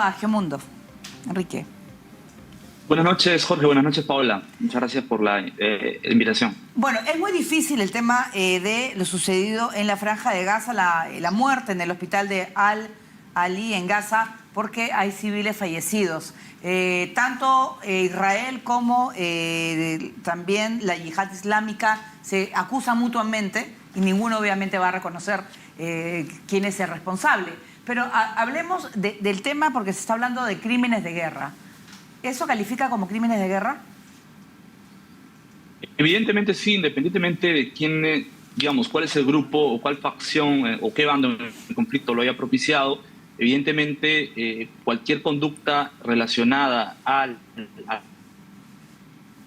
a Geomundo. Enrique. Buenas noches, Jorge. Buenas noches, Paola. Muchas gracias por la invitación. Bueno, es muy difícil el tema de lo sucedido en la Franja de Gaza, la muerte en el hospital de Al-Ali en Gaza, porque hay civiles fallecidos. Tanto Israel como también la yihad islámica se acusan mutuamente y ninguno obviamente va a reconocer quién es el responsable. Pero hablemos del tema porque se está hablando de crímenes de guerra. ¿Eso califica como crímenes de guerra? Evidentemente sí, independientemente de quién, digamos, cuál es el grupo o cuál facción o qué bando en el conflicto lo haya propiciado, evidentemente cualquier conducta relacionada al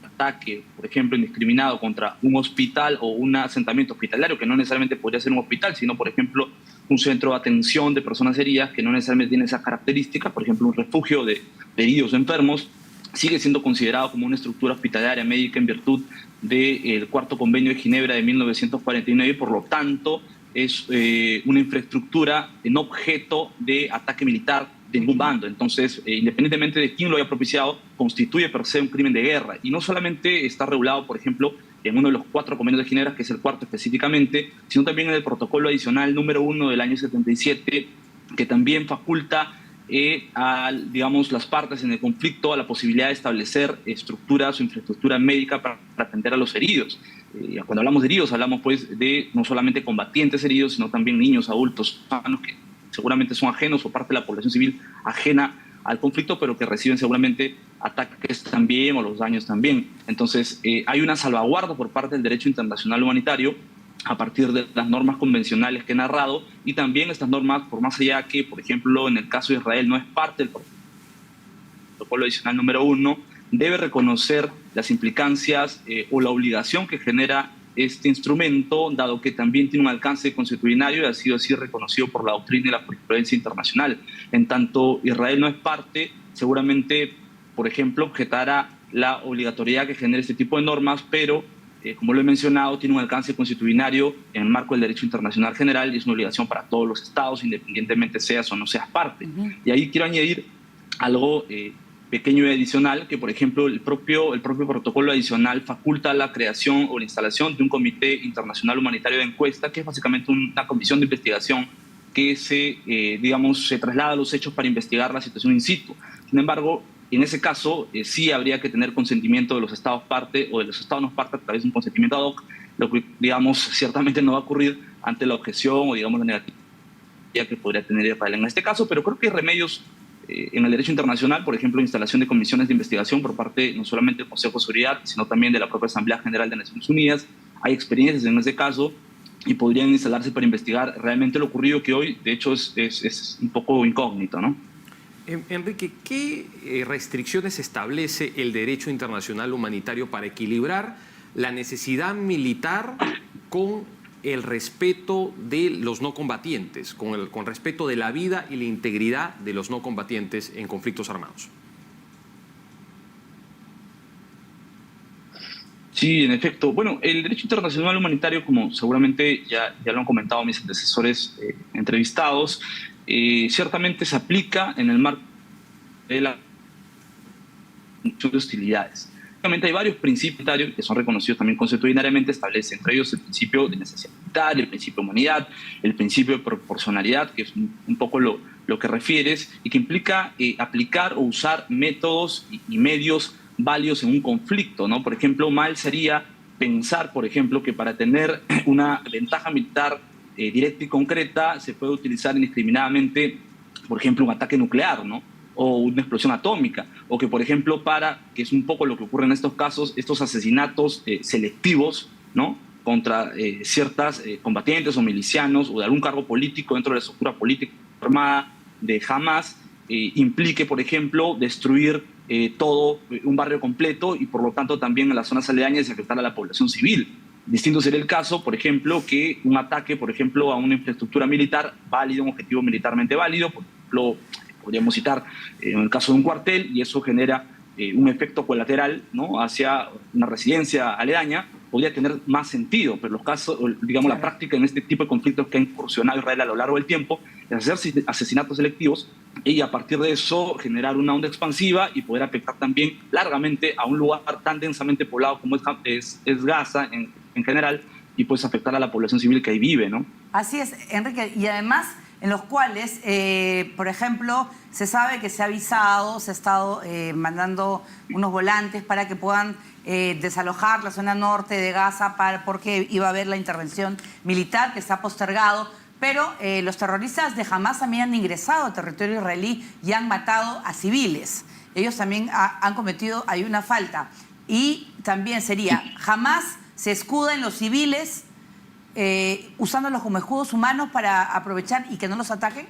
ataque, por ejemplo, indiscriminado contra un hospital o un asentamiento hospitalario, que no necesariamente podría ser un hospital, sino, por ejemplo, un centro de atención de personas heridas que no necesariamente tiene esas características, por ejemplo, un refugio de heridos o enfermos, sigue siendo considerado como una estructura hospitalaria médica en virtud del Cuarto Convenio de Ginebra de 1949 y por lo tanto es una infraestructura en objeto de ataque militar de ningún bando. Entonces, independientemente de quién lo haya propiciado, constituye per se un crimen de guerra. Y no solamente está regulado, por ejemplo, en uno de los 4 convenios de Ginebra, que es el cuarto específicamente, sino también en el protocolo adicional número 1 del año 77, que también faculta digamos, las partes en el conflicto a la posibilidad de establecer estructuras o infraestructura médica para atender a los heridos. Cuando hablamos de heridos, hablamos pues de no solamente combatientes heridos, sino también niños, adultos, sanos, que seguramente son ajenos o parte de la población civil ajena al conflicto, pero que reciben seguramente ataques también o los daños también. Entonces, hay una salvaguarda por parte del derecho internacional humanitario a partir de las normas convencionales que he narrado, y también estas normas, por más allá que, por ejemplo, en el caso de Israel no es parte del protocolo adicional número 1, debe reconocer las implicancias o la obligación que genera este instrumento, dado que también tiene un alcance consuetudinario y ha sido así reconocido por la doctrina y la jurisprudencia internacional. En tanto Israel no es parte, seguramente, por ejemplo, objetará la obligatoriedad que genera este tipo de normas, pero como lo he mencionado, tiene un alcance consuetudinario en el marco del derecho internacional general y es una obligación para todos los estados, independientemente seas o no seas parte. Y ahí quiero añadir algo pequeño y adicional, que por ejemplo el propio protocolo adicional faculta la creación o la instalación de un comité internacional humanitario de encuesta, que es básicamente una comisión de investigación que se traslada a los hechos para investigar la situación in situ. Sin embargo, en ese caso, sí habría que tener consentimiento de los estados parte o de los estados no parte a través de un consentimiento ad hoc, lo que, digamos, ciertamente no va a ocurrir ante la objeción o, digamos, la negatividad que podría tener Israel en este caso, pero creo que hay remedios en el derecho internacional, por ejemplo, instalación de comisiones de investigación por parte no solamente del Consejo de Seguridad, sino también de la propia Asamblea General de Naciones Unidas. Hay experiencias en ese caso y podrían instalarse para investigar realmente lo ocurrido, que hoy, de hecho, es un poco incógnito, ¿no? Enrique, ¿qué restricciones establece el derecho internacional humanitario para equilibrar la necesidad militar con el respeto de los no combatientes, con respeto de la vida y la integridad de los no combatientes en conflictos armados? Sí, en efecto. Bueno, el derecho internacional humanitario, como seguramente ya lo han comentado mis antecesores entrevistados, ciertamente se aplica en el marco de la de hostilidades. Obviamente hay varios principios que son reconocidos también consuetudinariamente, establece entre ellos el principio de necesidad militar, el principio de humanidad, el principio de proporcionalidad, que es un poco lo que refieres, y que implica aplicar o usar métodos y medios válidos en un conflicto, ¿no? Por ejemplo, mal sería pensar, por ejemplo, que para tener una ventaja militar directa y concreta se puede utilizar indiscriminadamente, por ejemplo, un ataque nuclear, ¿no? O una explosión atómica, o que, por ejemplo, que es un poco lo que ocurre en estos casos, estos asesinatos selectivos, ¿no?, contra ciertas combatientes o milicianos o de algún cargo político dentro de la estructura política armada de Hamas, implique, por ejemplo, destruir todo un barrio completo y, por lo tanto, también en las zonas aledañas y afectar a la población civil. Distinto sería el caso, por ejemplo, que un ataque, por ejemplo, a una infraestructura militar válido, un objetivo militarmente válido, por ejemplo, podríamos citar en el caso de un cuartel, y eso genera un efecto colateral, ¿no?, hacia una residencia aledaña, podría tener más sentido, pero los casos, digamos, la práctica en este tipo de conflictos que ha incursionado Israel a lo largo del tiempo es hacer asesinatos selectivos y a partir de eso generar una onda expansiva y poder afectar también largamente a un lugar tan densamente poblado como es Gaza en general, y pues afectar a la población civil que ahí vive, ¿no? Así es, Enrique, y además en los cuales, por ejemplo, se sabe que se ha avisado, se ha estado mandando unos volantes para que puedan desalojar la zona norte de Gaza porque iba a haber la intervención militar que se ha postergado, pero los terroristas de Hamás también han ingresado a territorio israelí y han matado a civiles. Ellos también han cometido ahí una falta. Y también sería, Hamás se escuda en los civiles usándolos como escudos humanos para aprovechar y que no los ataquen.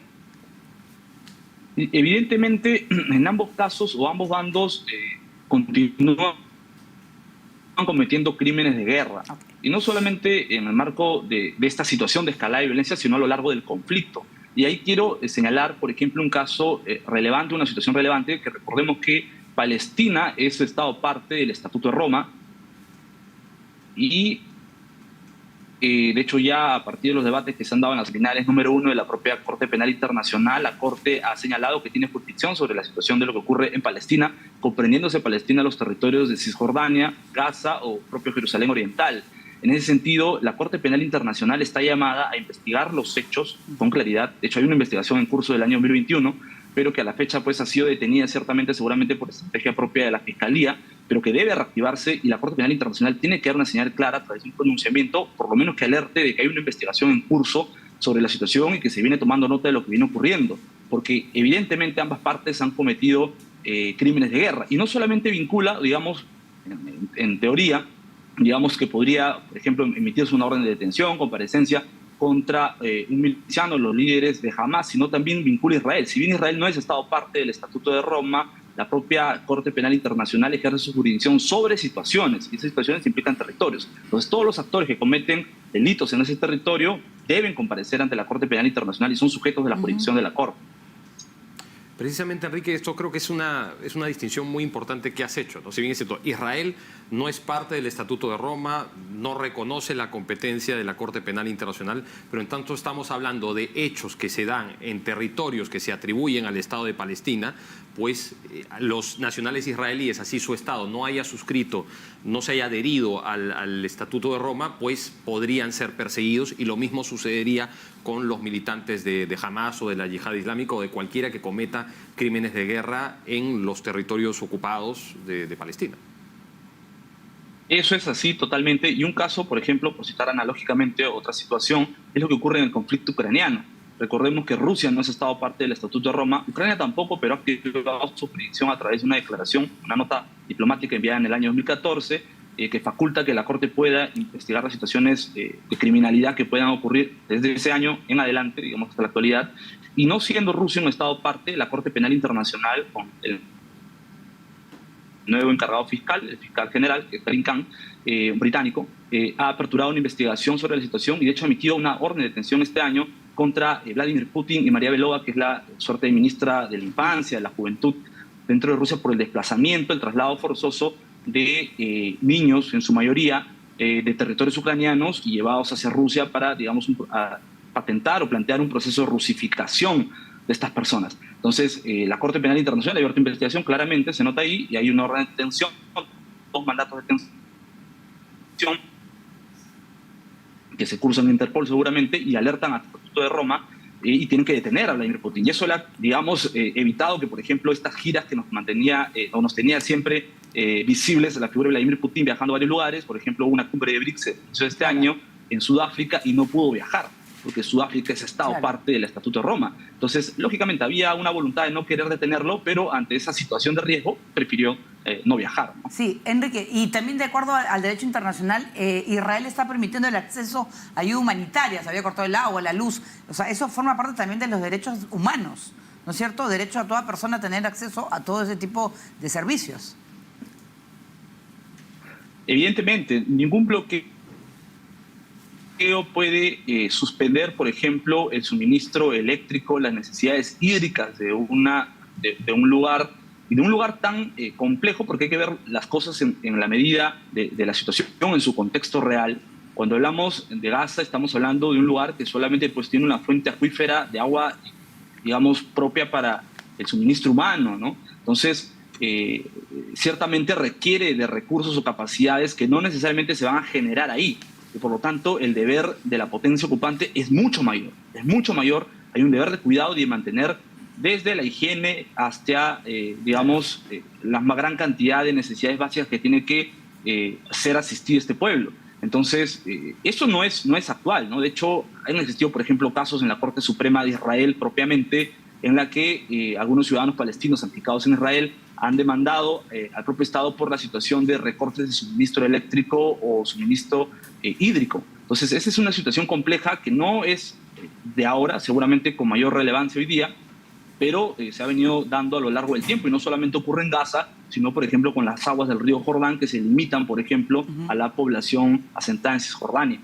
Evidentemente, en ambos casos o ambos bandos continúan cometiendo crímenes de guerra. Okay. Y no solamente en el marco de esta situación de escalada de violencia, sino a lo largo del conflicto. Y ahí quiero señalar, por ejemplo, un caso relevante, una situación relevante, que recordemos que Palestina es Estado parte del Estatuto de Roma y de hecho ya a partir de los debates que se han dado en las finales número 1 de la propia Corte Penal Internacional, la Corte ha señalado que tiene jurisdicción sobre la situación de lo que ocurre en Palestina, comprendiéndose Palestina los territorios de Cisjordania, Gaza o propio Jerusalén Oriental. En ese sentido, la Corte Penal Internacional está llamada a investigar los hechos con claridad. De hecho, hay una investigación en curso del año 2021, pero que a la fecha pues, ha sido detenida ciertamente, seguramente por estrategia propia de la Fiscalía, pero que debe reactivarse y la Corte Penal Internacional tiene que dar una señal clara a través de un pronunciamiento, por lo menos que alerte de que hay una investigación en curso sobre la situación y que se viene tomando nota de lo que viene ocurriendo, porque evidentemente ambas partes han cometido crímenes de guerra y no solamente vincula, digamos, en teoría, digamos que podría, por ejemplo, emitirse una orden de detención, comparecencia contra un miliciano, los líderes de Hamás, sino también vincula a Israel. Si bien Israel no es Estado parte del Estatuto de Roma, la propia Corte Penal Internacional ejerce su jurisdicción sobre situaciones, y esas situaciones implican territorios. Entonces, todos los actores que cometen delitos en ese territorio deben comparecer ante la Corte Penal Internacional y son sujetos de la jurisdicción de la Corte. Precisamente, Enrique, esto creo que es una distinción muy importante que has hecho, ¿no? Si bien es cierto, Israel no es parte del Estatuto de Roma, no reconoce la competencia de la Corte Penal Internacional, pero en tanto estamos hablando de hechos que se dan en territorios que se atribuyen al Estado de Palestina, pues los nacionales israelíes, así su Estado no haya suscrito, no se haya adherido al Estatuto de Roma, pues podrían ser perseguidos, y lo mismo sucedería con los militantes de Hamás o de la Yihad Islámica o de cualquiera que cometa crímenes de guerra en los territorios ocupados de Palestina. Eso es así totalmente. Y un caso, por ejemplo, por citar analógicamente otra situación, es lo que ocurre en el conflicto ucraniano. Recordemos que Rusia no es Estado parte del Estatuto de Roma, Ucrania tampoco, pero ha activado su jurisdicción a través de una declaración, una nota diplomática enviada en el año 2014, que faculta que la Corte pueda investigar las situaciones de criminalidad que puedan ocurrir desde ese año en adelante, digamos hasta la actualidad. Y no siendo Rusia un Estado parte, la Corte Penal Internacional, con el nuevo encargado fiscal, el fiscal general, que es Karim Khan, británico, ha aperturado una investigación sobre la situación y de hecho ha emitido una orden de detención este año contra Vladimir Putin y María Belova, que es la suerte de ministra de la Infancia, de la Juventud dentro de Rusia, por el desplazamiento, el traslado forzoso de niños, en su mayoría, de territorios ucranianos y llevados hacia Rusia para, digamos, patentar o plantear un proceso de rusificación de estas personas. Entonces, la Corte Penal Internacional ha abierto investigación, claramente, se nota ahí, y hay una orden de detención, 2 mandatos de detención que se cursan en Interpol seguramente y alertan al Estatuto de Roma y tienen que detener a Vladimir Putin. Y eso le ha, digamos, evitado que, por ejemplo, estas giras que nos mantenía o nos tenía siempre visibles la figura de Vladimir Putin viajando a varios lugares, por ejemplo, una cumbre de BRICS este año en Sudáfrica y no pudo viajar, porque Sudáfrica es Estado parte del Estatuto de Roma. Entonces, lógicamente, había una voluntad de no querer detenerlo, pero ante esa situación de riesgo prefirió no viajar, ¿no? Sí, Enrique, y también de acuerdo al derecho internacional, Israel está permitiendo el acceso a ayuda humanitaria, se había cortado el agua, la luz, o sea, eso forma parte también de los derechos humanos, ¿no es cierto? Derecho a toda persona a tener acceso a todo ese tipo de servicios. Evidentemente, ningún bloqueo puede suspender, por ejemplo, el suministro eléctrico, las necesidades hídricas de un lugar Y de un lugar tan complejo, porque hay que ver las cosas en la medida de la situación, en su contexto real. Cuando hablamos de Gaza, estamos hablando de un lugar que solamente pues, tiene una fuente acuífera de agua, digamos, propia para el suministro humano, ¿no? Entonces, ciertamente requiere de recursos o capacidades que no necesariamente se van a generar ahí. Y por lo tanto, el deber de la potencia ocupante es mucho mayor. Es mucho mayor. Hay un deber de cuidado y de mantener desde la higiene hasta, digamos, la más gran cantidad de necesidades básicas que tiene que ser asistido este pueblo. Entonces, eso no es actual, ¿no? De hecho, han existido, por ejemplo, casos en la Corte Suprema de Israel propiamente, en la que algunos ciudadanos palestinos implicados en Israel han demandado al propio Estado por la situación de recortes de suministro eléctrico o suministro hídrico. Entonces, esa es una situación compleja que no es de ahora, seguramente con mayor relevancia hoy día, pero se ha venido dando a lo largo del tiempo y no solamente ocurre en Gaza, sino, por ejemplo, con las aguas del río Jordán que se limitan, por ejemplo, a la población asentada en Cisjordania.